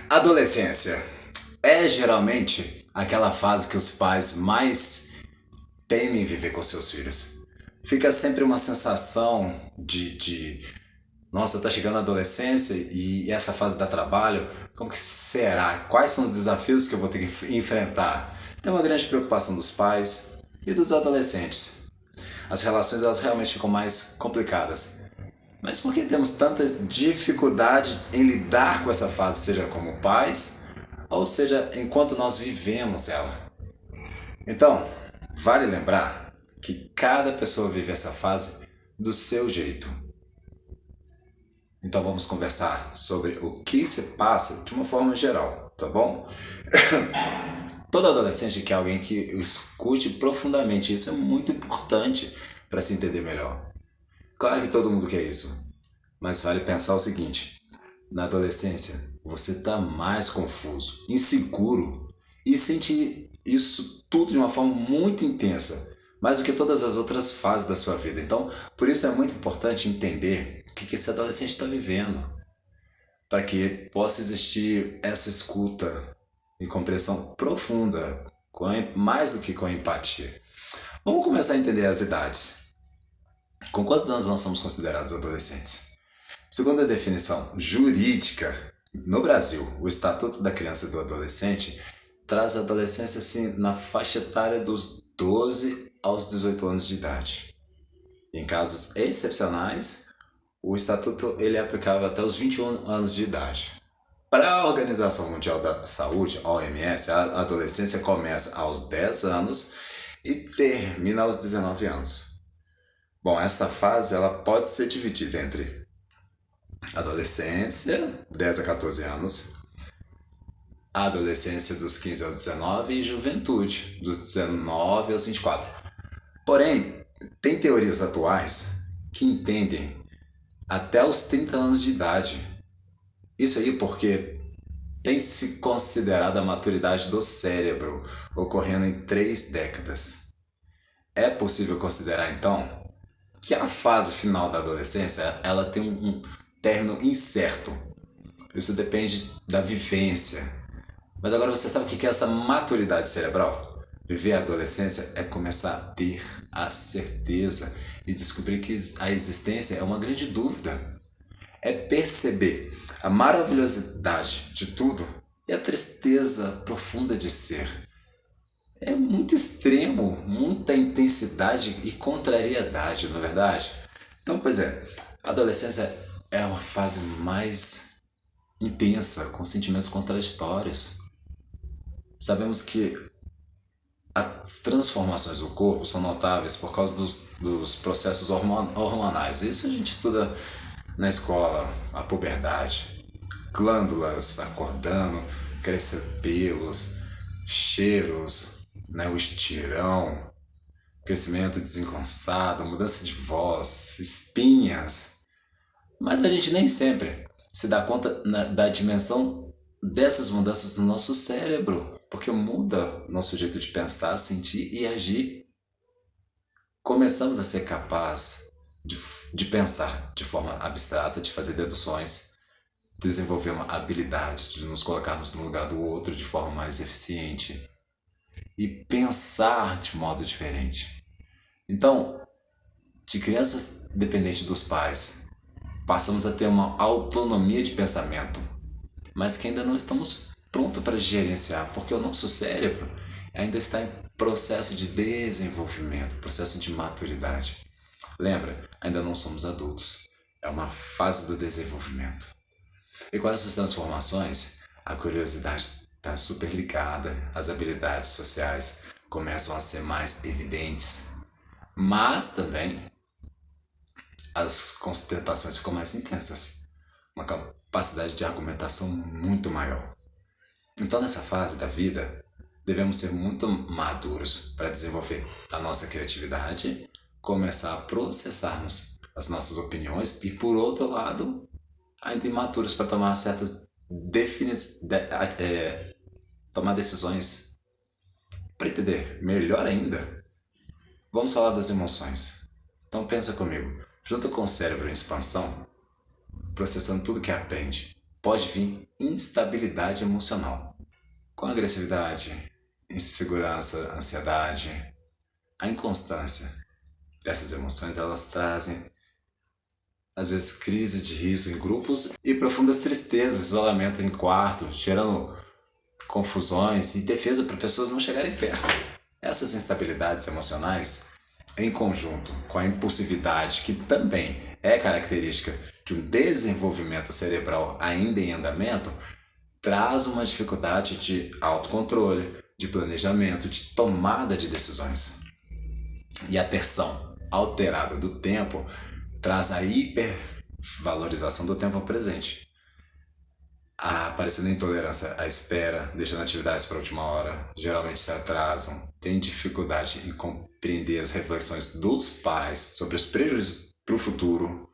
Adolescência é geralmente aquela fase que os pais mais temem viver com seus filhos. Fica sempre uma sensação nossa, tá chegando a adolescência e essa fase dá trabalho, como que será? Quais são os desafios que eu vou ter que enfrentar? Tem uma grande preocupação dos pais e dos adolescentes. As relações elas realmente ficam mais complicadas. Mas por que temos tanta dificuldade em lidar com essa fase, seja como pais, ou seja, enquanto nós vivemos ela? Então, vale lembrar que cada pessoa vive essa fase do seu jeito. Então vamos conversar sobre o que se passa de uma forma geral, tá bom? Todo adolescente quer alguém que escute profundamente, isso é muito importante para se entender melhor. Claro que todo mundo quer isso, mas vale pensar o seguinte: na adolescência você está mais confuso, inseguro e sente isso tudo de uma forma muito intensa, mais do que todas as outras fases da sua vida. Então, por isso é muito importante entender o que esse adolescente está vivendo, para que possa existir essa escuta e compreensão profunda, mais do que com empatia. Vamos começar a entender as idades. Com quantos anos nós somos considerados adolescentes? Segundo a definição jurídica, no Brasil, o Estatuto da Criança e do Adolescente traz a adolescência assim, na faixa etária dos 12 aos 18 anos de idade. Em casos excepcionais, o Estatuto ele é aplicável até os 21 anos de idade. Para a Organização Mundial da Saúde, a OMS, a adolescência começa aos 10 anos e termina aos 19 anos. Bom, essa fase ela pode ser dividida entre adolescência, 10 a 14 anos, adolescência dos 15 aos 19 e juventude, dos 19 aos 24. Porém, tem teorias atuais que entendem até os 30 anos de idade. Isso aí porque tem se considerado a maturidade do cérebro ocorrendo em 3 décadas. É possível considerar então que a fase final da adolescência ela tem um término incerto. Isso depende da vivência. Mas agora você sabe o que é essa maturidade cerebral? Viver a adolescência é começar a ter a certeza e descobrir que a existência é uma grande dúvida. É perceber a maravilhosidade de tudo e a tristeza profunda de ser. É muito extremo, muita intensidade e contrariedade, não é verdade? Então, pois é, a adolescência é uma fase mais intensa, com sentimentos contraditórios. Sabemos que as transformações do corpo são notáveis por causa dos processos hormonais. Isso a gente estuda na escola, a puberdade. Glândulas acordando, crescer pelos, cheiros, né, o estirão, crescimento desengonçado, mudança de voz, espinhas. Mas a gente nem sempre se dá conta da dimensão dessas mudanças no nosso cérebro, porque muda nosso jeito de pensar, sentir e agir. Começamos a ser capazes de pensar de forma abstrata, de fazer deduções, desenvolver uma habilidade de nos colocarmos no lugar do outro de forma mais eficiente e pensar de modo diferente. Então, de crianças dependentes dos pais, passamos a ter uma autonomia de pensamento, mas que ainda não estamos prontos para gerenciar, porque o nosso cérebro ainda está em processo de desenvolvimento, processo de maturidade. Lembra, ainda não somos adultos, é uma fase do desenvolvimento. E com essas transformações, a curiosidade está super ligada, as habilidades sociais começam a ser mais evidentes, mas também as constatações ficam mais intensas, uma capacidade de argumentação muito maior. Então, nessa fase da vida, devemos ser muito maduros para desenvolver a nossa criatividade, começar a processarmos as nossas opiniões e, por outro lado, ainda imaturos para tomar certas tomar decisões. Para entender melhor ainda, vamos falar das emoções. Então pensa comigo, junto com o cérebro em expansão, processando tudo que aprende, pode vir instabilidade emocional, com agressividade, insegurança, ansiedade. A inconstância dessas emoções, elas trazem às vezes crises de riso em grupos e profundas tristezas, isolamento em quarto, gerando confusões e defesa para pessoas não chegarem perto. Essas instabilidades emocionais, em conjunto com a impulsividade, que também é característica de um desenvolvimento cerebral ainda em andamento, traz uma dificuldade de autocontrole, de planejamento, de tomada de decisões. E a percepção alterada do tempo traz a hipervalorização do tempo presente. A aparecendo intolerância à espera, deixando atividades para a última hora, geralmente se atrasam, tem dificuldade em compreender as reflexões dos pais sobre os prejuízos para o futuro.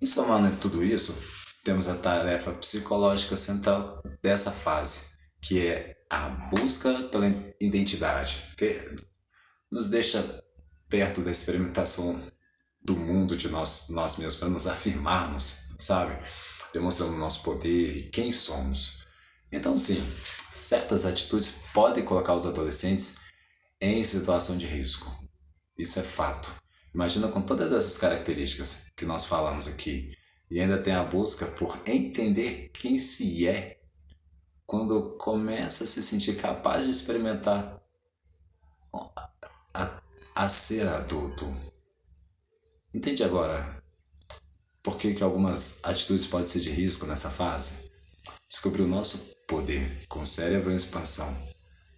E somando tudo isso, temos a tarefa psicológica central dessa fase, que é a busca pela identidade, que nos deixa perto da experimentação do mundo de nós mesmos, para nos afirmarmos, sabe? Demonstrando o nosso poder e quem somos. Então, sim, certas atitudes podem colocar os adolescentes em situação de risco. Isso é fato. Imagina com todas essas características que nós falamos aqui e ainda tem a busca por entender quem se é quando começa a se sentir capaz de experimentar a ser adulto. Entende agora por que algumas atitudes podem ser de risco nessa fase? Descobrir o nosso poder com o cérebro em expansão,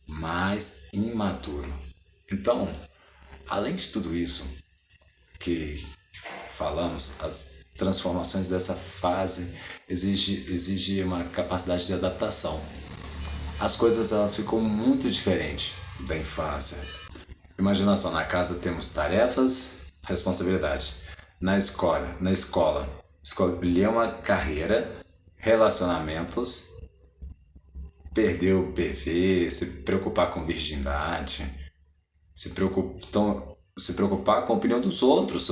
mas imaturo. Então, além de tudo isso que falamos, as transformações dessa fase exige uma capacidade de adaptação. As coisas elas ficam muito diferentes da infância. Imagina só, na casa temos tarefas, responsabilidades. Na escola, escolher uma carreira, relacionamentos, perder o PV, se preocupar com virgindade, se preocupar com a opinião dos outros.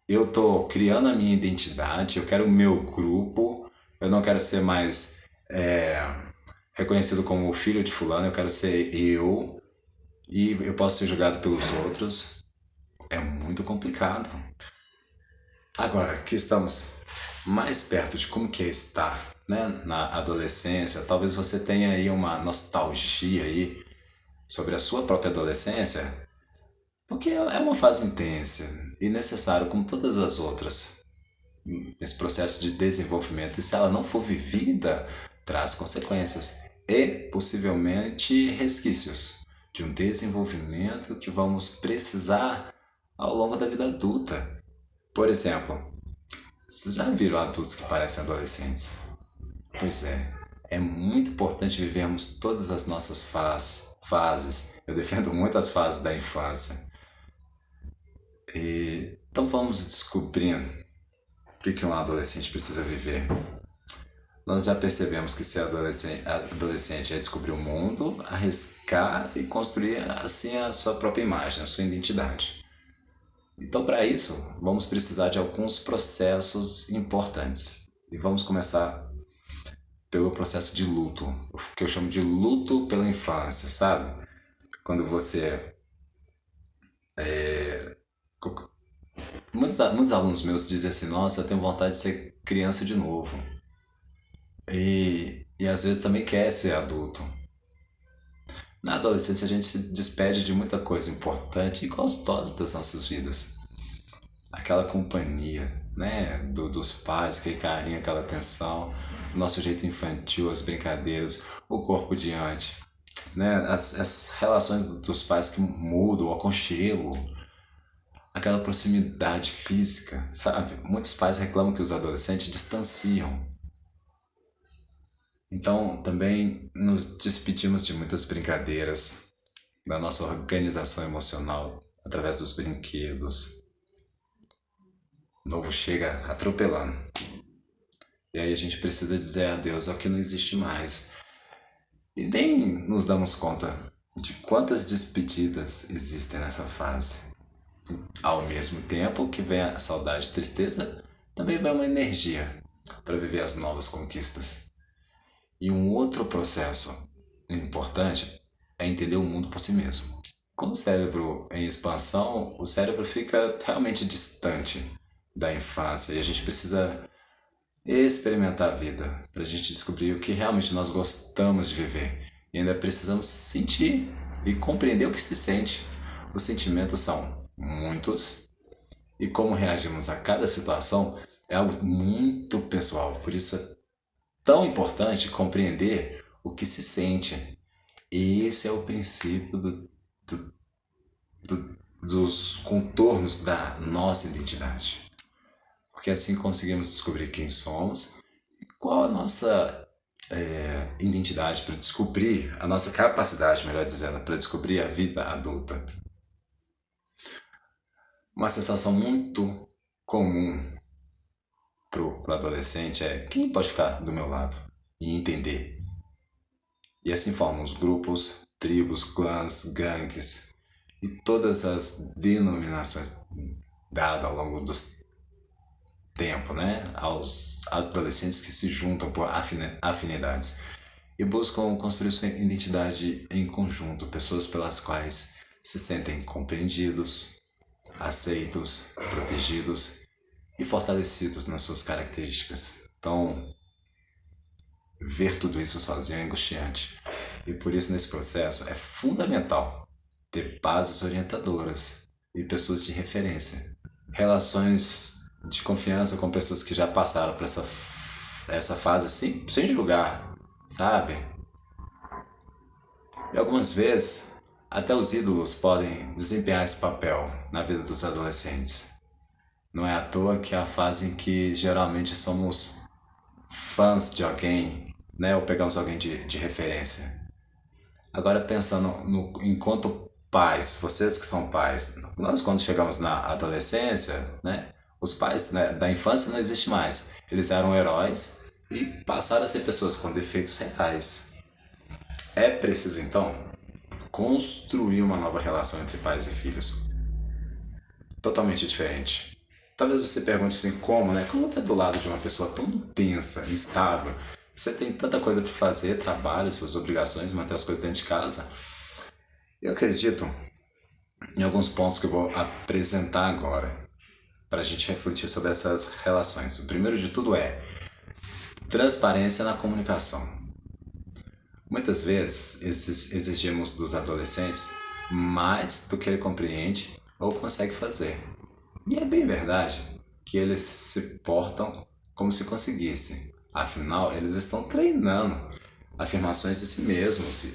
Eu tô criando a minha identidade, eu quero o meu grupo, eu não quero ser mais reconhecido como o filho de fulano, eu quero ser eu e eu posso ser julgado pelos outros. É muito complicado. Agora que estamos mais perto de como que é estar, né, na adolescência, talvez você tenha aí uma nostalgia aí sobre a sua própria adolescência, porque é uma fase intensa e necessária como todas as outras nesse processo de desenvolvimento, e se ela não for vivida, traz consequências e possivelmente resquícios de um desenvolvimento que vamos precisar ao longo da vida adulta. Por exemplo, vocês já viram adultos que parecem adolescentes? Pois é muito importante vivermos todas as nossas fases. Eu defendo muito as fases da infância. Então vamos descobrindo o que um adolescente precisa viver. Nós já percebemos que ser adolescente é descobrir o mundo, arriscar e construir assim a sua própria imagem, a sua identidade. Então, para isso, vamos precisar de alguns processos importantes. E vamos começar pelo processo de luto, o que eu chamo de luto pela infância, sabe? Quando você... Muitos alunos meus dizem assim, nossa, eu tenho vontade de ser criança de novo. E às vezes também quer ser adulto. Na adolescência a gente se despede de muita coisa importante e gostosa das nossas vidas. Aquela companhia, né, dos pais, aquele carinho, aquela atenção, o nosso jeito infantil, as brincadeiras, o corpo diante, né, as relações dos pais que mudam, o aconchego, aquela proximidade física, sabe? Muitos pais reclamam que os adolescentes distanciam. Então, também nos despedimos de muitas brincadeiras, da nossa organização emocional através dos brinquedos. O novo chega atropelando. E aí a gente precisa dizer adeus ao que não existe mais. E nem nos damos conta de quantas despedidas existem nessa fase. Ao mesmo tempo que vem a saudade e tristeza, também vem uma energia para viver as novas conquistas. E um outro processo importante é entender o mundo por si mesmo. Com o cérebro em expansão, o cérebro fica realmente distante da infância e a gente precisa experimentar a vida para a gente descobrir o que realmente nós gostamos de viver. E ainda precisamos sentir e compreender o que se sente. Os sentimentos são muitos e como reagimos a cada situação é algo muito pessoal. Por isso é tão importante compreender o que se sente. E esse é o princípio dos contornos da nossa identidade. Porque assim conseguimos descobrir quem somos e qual a nossa identidade para descobrir, a nossa capacidade, melhor dizendo, para descobrir a vida adulta. Uma sensação muito comum pro adolescente é quem pode ficar do meu lado e entender. E assim formam os grupos, tribos, clãs, gangues e todas as denominações dadas ao longo dos tempo, né? Aos adolescentes que se juntam por afinidades e buscam construir sua identidade em conjunto, pessoas pelas quais se sentem compreendidos, aceitos, protegidos e fortalecidos nas suas características. Então, ver tudo isso sozinho é angustiante. E por isso, nesse processo, é fundamental ter bases orientadoras e pessoas de referência. Relações de confiança com pessoas que já passaram por essa fase sem julgar, sabe? E algumas vezes, até os ídolos podem desempenhar esse papel na vida dos adolescentes. Não é à toa que é a fase em que geralmente somos fãs de alguém, né? Ou pegamos alguém de referência. Agora pensando enquanto pais, vocês que são pais, nós quando chegamos na adolescência, né? Os pais, né, da infância não existem mais. Eles eram heróis e passaram a ser pessoas com defeitos reais. É preciso então construir uma nova relação entre pais e filhos. Totalmente diferente. Talvez você pergunte assim, como, né? Como tá do lado de uma pessoa tão intensa, instável? Você tem tanta coisa para fazer, trabalho, suas obrigações, manter as coisas dentro de casa. Eu acredito em alguns pontos que eu vou apresentar agora para a gente refletir sobre essas relações. O primeiro de tudo é transparência na comunicação. Muitas vezes exigimos dos adolescentes mais do que ele compreende ou consegue fazer. E é bem verdade que eles se portam como se conseguissem. Afinal, eles estão treinando afirmações de si mesmos.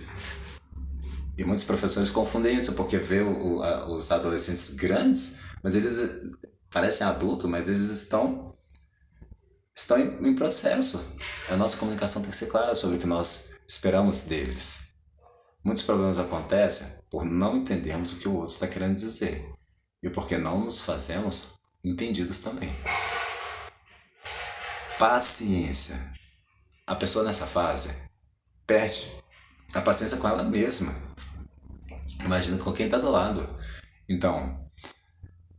E muitos professores confundem isso porque vê os adolescentes grandes, mas eles parecem adultos, mas eles estão em processo. A nossa comunicação tem que ser clara sobre o que nós esperamos deles. Muitos problemas acontecem por não entendermos o que o outro está querendo dizer e porque não nos fazemos entendidos também. Paciência. A pessoa nessa fase perde a paciência com ela mesma. Imagina com quem está do lado. Então,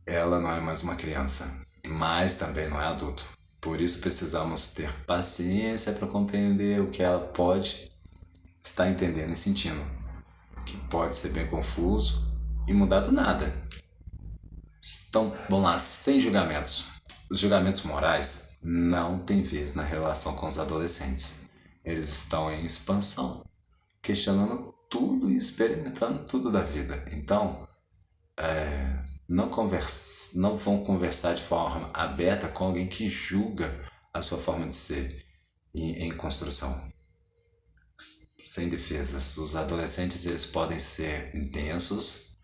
ela não é mais uma criança, mas também não é adulto. Por isso precisamos ter paciência para compreender o que ela pode estar entendendo e sentindo, que pode ser bem confuso e mudar do nada. Então, vamos lá, sem julgamentos. Os julgamentos morais não têm vez na relação com os adolescentes. Eles estão em expansão, questionando tudo e experimentando tudo da vida. Então, não vão conversar de forma aberta com alguém que julga a sua forma de ser em construção. Sem defesas. Os adolescentes eles podem ser intensos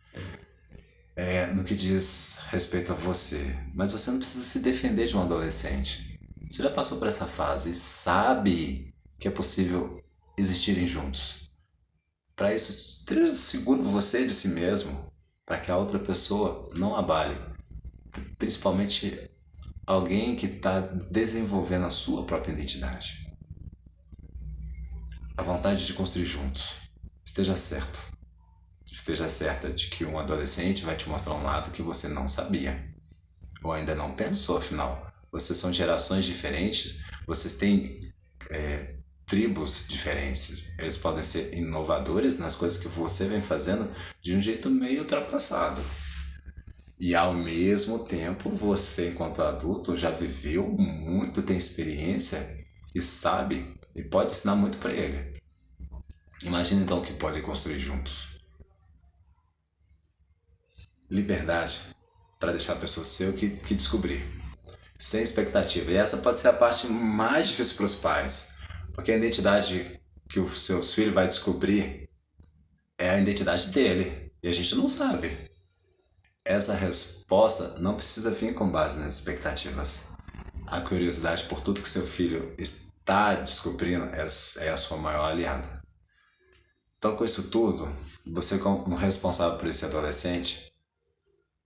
no que diz respeito a você, mas você não precisa se defender de um adolescente. Você já passou por essa fase e sabe que é possível existirem juntos. Para isso, esteja seguro você de si mesmo, para que a outra pessoa não abale. Principalmente alguém que está desenvolvendo a sua própria identidade. A vontade de construir juntos. Esteja certo. Esteja certa de que um adolescente vai te mostrar um lado que você não sabia. Ou ainda não pensou, afinal. Vocês são gerações diferentes, vocês têm tribos diferentes. Eles podem ser inovadores nas coisas que você vem fazendo de um jeito meio ultrapassado. E ao mesmo tempo, você, enquanto adulto, já viveu muito, tem experiência e sabe e pode ensinar muito para ele. Imagina então o que podem construir juntos. Liberdade para deixar a pessoa ser o que descobrir, sem expectativa. E essa pode ser a parte mais difícil para os pais, porque a identidade que os seus filhos vai descobrir é a identidade dele e a gente não sabe. Essa resposta não precisa vir com base nas expectativas. A curiosidade por tudo que seu filho está descobrindo é a sua maior aliada. Então, com isso tudo, você como responsável por esse adolescente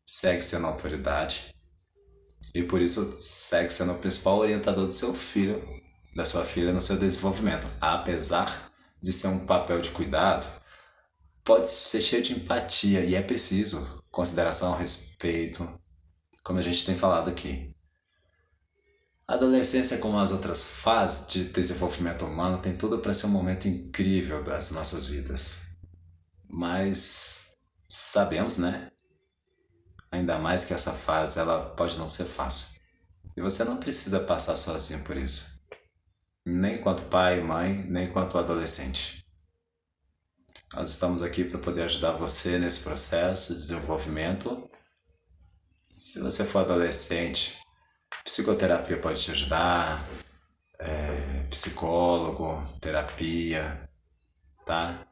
segue sendo autoridade e por isso segue sendo o principal orientador do seu filho, da sua filha no seu desenvolvimento. Apesar de ser um papel de cuidado, pode ser cheio de empatia e é preciso consideração, respeito, como a gente tem falado aqui. A adolescência, como as outras fases de desenvolvimento humano, tem tudo para ser um momento incrível das nossas vidas. Mas sabemos, né? Ainda mais que essa fase ela pode não ser fácil. E você não precisa passar sozinho por isso. Nem enquanto pai, mãe, nem enquanto adolescente. Nós estamos aqui para poder ajudar você nesse processo de desenvolvimento. Se você for adolescente, psicoterapia pode te ajudar, psicólogo, terapia, tá?